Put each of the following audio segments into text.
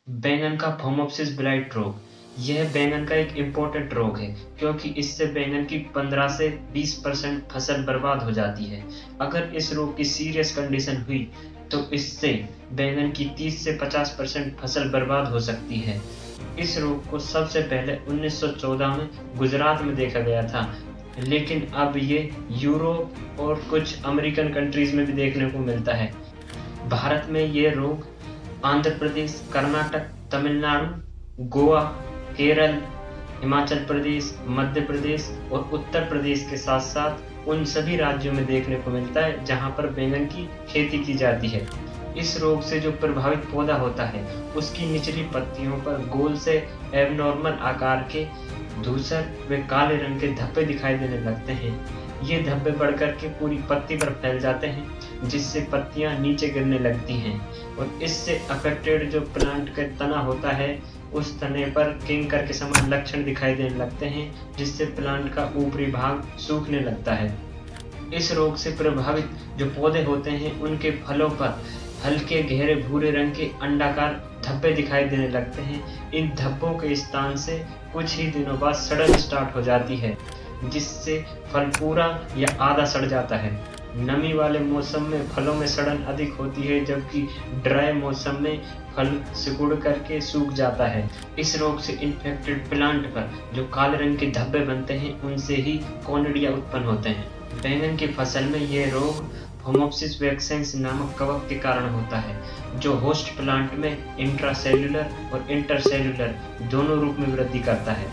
बैंगन का phomopsis blight रोग। यह बैंगन का एक इम्पोर्टेंट रोग है क्योंकि इससे बैंगन की 15 से 20% फसल बर्बाद हो जाती है। अगर इस रोग की सीरियस कंडीशन हुई तो इससे बैंगन की 30 से 50% फसल बर्बाद हो सकती है। इस रोग को सबसे पहले 1914 में गुजरात में देखा गया था, लेकिन अब ये यूरोप और कुछ अमेरिकन कंट्रीज में भी देखने को मिलता है। भारत में ये रोग आंध्र प्रदेश, कर्नाटक, तमिलनाडु, गोवा, केरल, हिमाचल प्रदेश, मध्य प्रदेश और उत्तर प्रदेश के साथ-साथ उन सभी राज्यों में देखने को मिलता है जहां पर बैंगन की खेती की जाती है। इस रोग से जो प्रभावित पौधा होता है, उसकी निचली पत्तियों पर गोल से एबनॉर्मल आकार के धूसर व काले रंग के धब्बे दिखाई देने लगते हैं। ये धब्बे बढ़कर के पूरी पत्ती पर फैल जाते हैं, जिससे पत्तियां नीचे गिरने लगती हैं और इससे अफेक्टेड जो प्लांट का तना होता है, उस तने पर कैंकर के समान लक्षण दिखाई देने लगते हैं, जिससे प्लांट का ऊपरी भाग सूखने लगता है। इस रोग से प्रभावित जो पौधे होते हैं, उनके फलों पर हल्के गहरे भूरे रंग के अंडाकार धब्बे दिखाई देने लगते हैं। इन धब्बों के स्थान से कुछ ही दिनों बाद सड़न स्टार्ट हो जाती है, जिससे फल पूरा या आधा सड़ जाता है। नमी वाले मौसम में फलों में सड़न अधिक होती है, जबकि ड्राई मौसम में फल सिकुड़ करके सूख जाता है। इस रोग से इन्फेक्टेड प्लांट पर जो काले रंग के धब्बे बनते हैं, उनसे ही कोनिडिया उत्पन्न होते हैं। बैंगन की फसल में यह रोग फोमोप्सिस वैक्सेंस नामक कवक के कारण होता है, जो होस्ट प्लांट में इंट्रासेल्युलर और इंटरसेल्युलर दोनों रूप में वृद्धि करता है।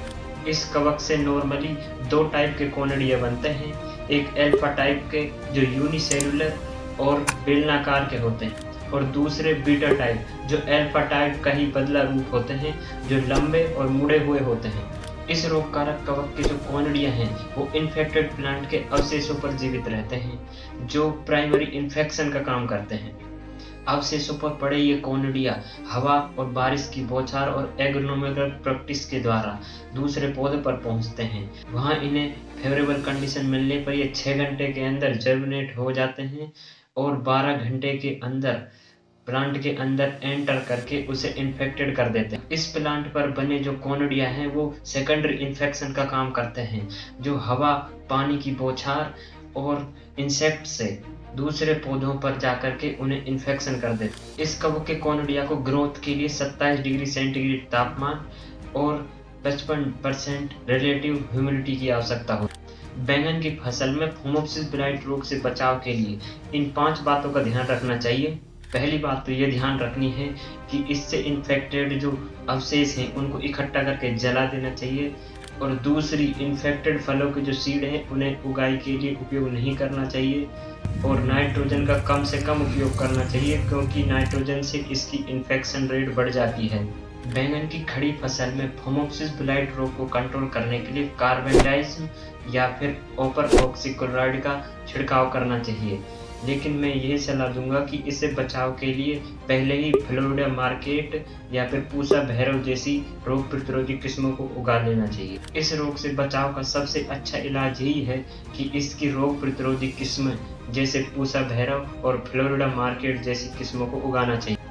इस कवक से नॉर्मली दो टाइप के कोनिडिया बनते हैं, एक अल्फा टाइप के जो यूनिसेल्युलर और बेलनाकार के होते हैं, और दूसरे बीटा टाइप जो अल्फा टाइप का ही बदला रूप होते हैं, जो लंबे और मुड़े हुए होते हैं। इस रोग कारक कवक के जो कोनिडिया हैं, वो इन्फेक्टेड प्लांट के अवशेषों पर जीवित रहते हैं, जो प्राइमरी इन्फेक्शन का काम करते हैं। अवशेषों पर पड़े ये कोनिडिया हवा और बारिश की बौछार और एग्रोनोमिकल प्रैक्टिस के द्वारा दूसरे पौधे पर पहुंचते हैं। वहां इन्हें फेवरेबल कंडीशन मिलने पर ये 6 घंटे के अंदर जर्मिनेट हो जाते हैं और 12 घंटे के अंदर प्लांट के अंदर एंटर करके उसे इन्फेक्टेड कर देते हैं। इस प्लांट पर बने जो कोनिडिया हैं, वो सेकेंडरी इन्फेक्शन का काम करते हैं, जो हवा, पानी की बौछार और इंसेक्ट से दूसरे पौधों पर जाकर के उन्हें इन्फेक्शन कर देते। इस कवक के कोनिडिया को ग्रोथ के लिए 27 डिग्री सेंटीग्रेड तापमान और 55% रिलेटिव ह्यूमिडिटी की आवश्यकता होती है। बैंगन की फसल में फोमोप्सिस ब्लाइट रोग से बचाव के लिए इन 5 बातों का ध्यान रखना चाहिए। पहली बात तो ये ध्यान रखनी है कि इससे इन्फेक्टेड जो अवशेष हैं, उनको इकट्ठा करके जला देना चाहिए, और दूसरी इन्फेक्टेड फलों के जो सीड हैं, उन्हें उगाई के लिए उपयोग नहीं करना चाहिए, और नाइट्रोजन का कम से कम उपयोग करना चाहिए, क्योंकि नाइट्रोजन से इसकी इन्फेक्शन रेट बढ़ जाती है। बैंगन की खड़ी फसल में फोमोप्सिस ब्लाइट रोग को कंट्रोल करने के लिए कार्बेंडाइज्म या फिर कॉपर ऑक्सीक्लोराइड का छिड़काव करना चाहिए, लेकिन मैं यही सलाह दूंगा कि इससे बचाव के लिए पहले ही फ्लोरिडा मार्केट या फिर पूसा भैरव जैसी रोग प्रतिरोधी किस्मों को उगा लेना चाहिए। इस रोग से बचाव का सबसे अच्छा इलाज यही है कि इसकी रोग प्रतिरोधी किस्म जैसे पूसा भैरव और फ्लोरिडा मार्केट जैसी किस्मों को उगाना चाहिए।